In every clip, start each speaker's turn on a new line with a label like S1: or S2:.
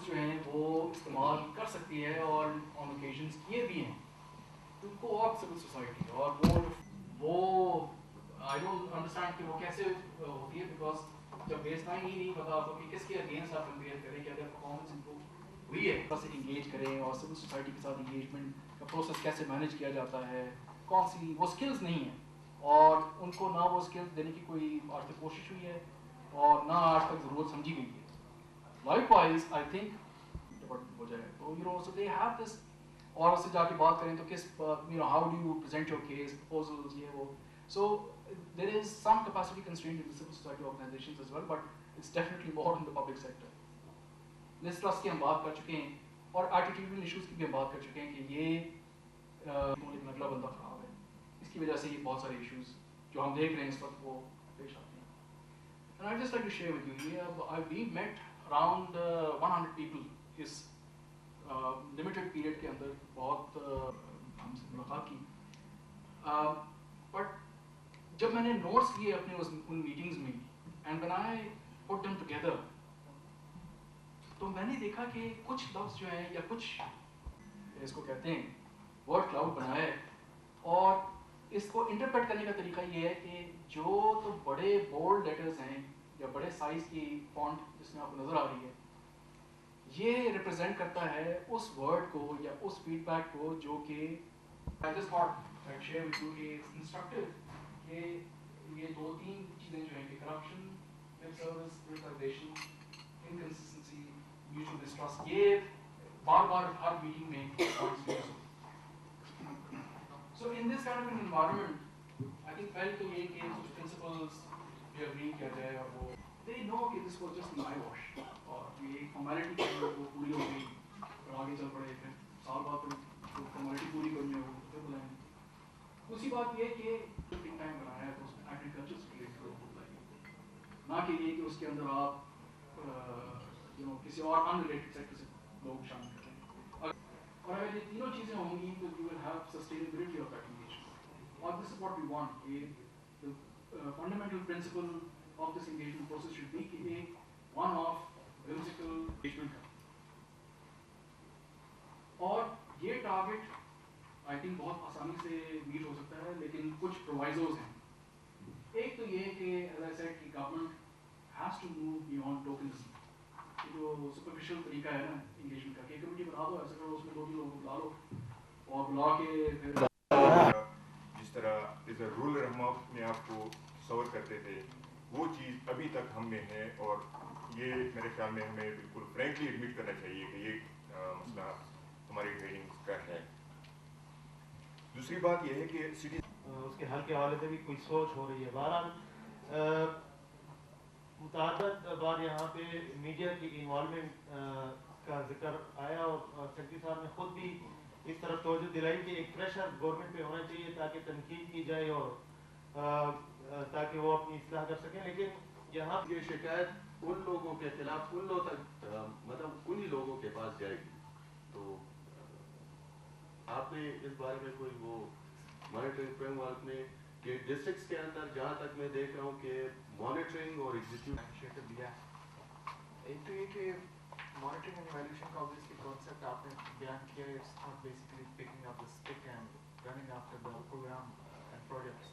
S1: Tools جو ہیں وہ استعمال کر سکتی ہے اور آن اوکیزنس کیے بھی ہیں ٹو کو آپٹ سول سوسائٹی. اور وہ آئی ڈونٹ انڈرسٹینڈ کہ وہ کیسے ہوتی ہے, بیکاز جب بیس لائن ہی نہیں پتا آپ کو کہ کس کے اگینسٹ آپ کمپیئر کریں کہ اگر پرفارمنس امپروو ہوئی ہے کیسے انگیج کریں, اور سول سوسائٹی کے ساتھ انگیجمنٹ کا پروسیس کیسے مینیج کیا جاتا ہے, کون سی وہ اسکلز نہیں ہیں, اور ان کو نہ وہ اسکلز دینے کی کوئی آج تک کوشش ہوئی ہے اور نہ آج تک ضرورت سمجھی گئی ہے. لائک وائز آئی تھنک ہو جائے تو سو دے ہیو دس, اور اس سے جا کے بات کریں تو کس how do you present your case proposals یہ وہ. So there is some capacity constraint in civil society organizations as well, but it's definitely more in the public sector. Mistrust کی ہم بات کر چکے ہیں اور ایٹیٹیوڈل ایشوز کی بھی ہم بات کر چکے ہیں کہ یہ لیکن اگلا بندہ خراب ہے, اس کی وجہ سے یہ بہت سارے ایشوز جو ہم دیکھ رہے ہیں اس وقت وہ پیش آتے ہیں. And I'd just like to share with you, we met around 100 people us limited period کے اندر, بہت ہم سے ملاقات کی, بٹ جب میں نے نوٹس لیے اپنے ان میٹنگز میں and when I put them together, تو میں نے دیکھا کہ کچھ لفظ جو ہیں یا کچھ اس کو کہتے ہیں ورڈ کلاؤڈ بنایا ہے, اور اس کو انٹرپریٹ کرنے کا طریقہ یہ ہے کہ جو تو بڑے بولڈ لیٹرز ہیں یا بڑے سائز کی فونٹ جس میں آپ کو نظر آ رہی ہے, یہ ریپرزینٹ کرتا ہے اس ورڈ کو یا اس فیڈ بیک کو جو کہ I just thought I'd share with you کہ instructive کہ یہ دو تین چیزیں جو ہیں کہ corruption, lip service, politicization, inconsistency, mutual distrust, یہ بار بار ہر میٹنگ میں points raised ہوتے ہیں. So in this kind of an environment, I think پہلے تو یہ کہ کچھ principles جو agree کیا جائے, اور وہ they know کہ this was just an eyewash, اور یہ ایک فارمیلٹی کی وہ پوری ہو گئی, اور آگے چل پڑے, پھر سال بعد پھر فارمیلٹی پوری کرنی ہوگی پھر بلائیں. دوسری بات یہ کہ ٹائم بنایا ہے تو اس میں ایگریکلچر سے ریلیٹڈ لوگ بتائیے, نہ کہ یہ کہ اس کے اندر آپ کسی اور ان ریلیٹڈ سیکٹر سے لوگ شامل کریں. اور اگر یہ تینوں چیزیں ہوں گی تو you will have sustainability of application, اور this is what we want. Fundamental principle of this engagement process should be کہ ایک ون آف whimsical engagement کا, اور یہ ٹارگیٹ آئی تھنک بہت آسانی سے میٹ ہو سکتا ہے, لیکن کچھ پرووائزوز ہیں. ایک تو یہ کہ ایز آئی سیڈ کہ government has to move beyond tokenism. جو سپرفیشل طریقہ ہے نا انگیجمنٹ کا کہ کمیٹی بنا دو, ایسا کرو, اس میں دو تین لوگوں کو بلا لو اور بلا کے پھر
S2: جس طرح از اے رولر ہم اپنے آپ کو تصور کرتے تھے وہ چیز ابھی تک ہم میں ہے, اور یہ میرے خیال میں ہمیں بالکل فرینکلی ایڈمٹ کرنا چاہیے کہ یہ مسئلہ ہماری ٹریننگ کا ہے. دوسری بات یہ ہے کہ سٹی
S3: اس کے حل کے حوالے سے بھی کوئی سوچ ہو رہی ہے. بہرحال متعدد بار یہاں پہ میڈیا کی انوالومنٹ کا ذکر آیا, اور سیکرٹری صاحب نے خود بھی اس طرف توجہ دلائی کہ ایک پریشر گورنمنٹ پہ ہونا چاہیے تاکہ تنقید کی جائے اور تاکہ وہ اپنی اصلاح کر سکیں. لیکن یہاں
S4: یہ شکایت ان لوگوں کے خلاف ان لوگوں تک مطلب انہی لوگوں کے پاس جائے گی. تو آپ نے اس بارے میں کوئی وہ مانیٹرنگ فریم ورک میں کہ ڈسٹرکٹس کے اندر جہاں تک میں دیکھ رہا ہوں کہ مانیٹرنگ اور ایگزیکیوٹو
S1: دیا ایک تو یہ کہ مانیٹرنگ اینڈ ایویلویشن کا obviously concept آپ نے بیان کیا ہے. It's not basically picking up the stick and running after the program and projects.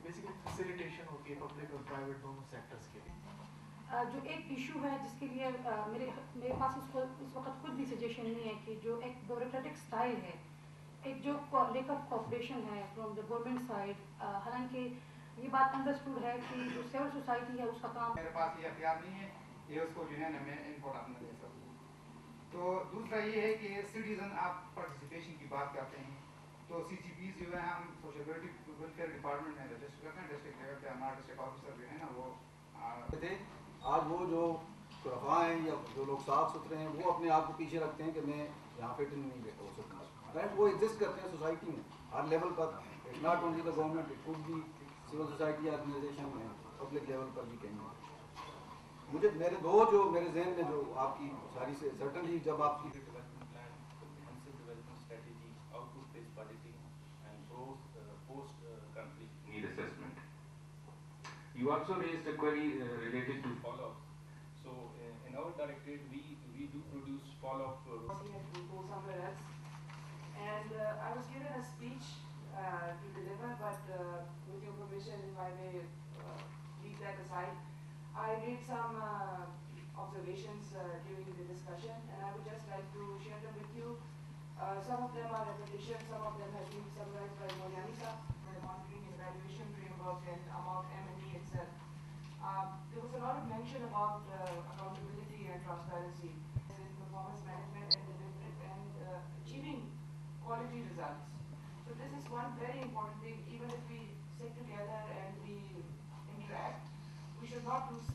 S1: Basically facilitation ہوتی ہے پبلک اور پرائیویٹ دونوں سیکٹرز کے لیے.
S5: جو ایک ایشو ہے جس کے لیے میرے پاس اس وقت خود بھی سجیشن نہیں ہے کہ جو ایک بیوروکریٹک اسٹائل ہے, ایک جو لیک آف کوآپریشن ہے فرام دا گورنمنٹ سائڈ, حالانکہ یہ بات انڈرسٹوڈ ہے کہ جو سول سوسائٹی ہے اس کا کام
S6: میرے پاس یہ اختیار نہیں ہے یہ اس کو جو ہے نا میں انپوٹ اپنا دے سکوں. تو دوسرا یہ ہے کہ سٹیزن آپ پارٹیسپیشن کی بات کرتے ہیں تو سی سی پیز جو ہے ہم سوشل ویلفیئر ڈپارٹمنٹ میں رجسٹر کرتے ہیں. ڈسٹرکٹ لیول پہ ہمارا ڈسٹرکٹ آفیسر جو ہے نا وہ
S7: تھے. آج وہ جو خلفاء ہیں یا جو لوگ صاف ستھرے ہیں وہ اپنے آپ کو پیچھے رکھتے ہیں کہ میں یہاں فٹ نہیں ہو سکتا. رائٹ, وہ ایگزسٹ کرتے ہیں سوسائٹی میں ہر لیول پر. It's not only the government, it could be civil society organization میں پبلک لیول پر بھی کہیں گے. مجھے میرے ذہن میں جو آپ کی ساری سے سرٹنلی جب آپ کی
S8: You also raised a query related to follow-ups. So, in our Directorate, we do produce follow-up.
S9: He had to go somewhere else. And I was given a speech to deliver, but with your permission, if I may leave that aside, I made some observations during the discussion, and I would just like to share them with you. Some of them are repetition, some of them have been summarized by Moniani sir, the monitoring and evaluation framework and about M&E itself. There was a lot of mention about accountability and transparency in performance management and delivery and achieving quality results. So this is one very important thing. Even if we sit together and we interact, we should not lose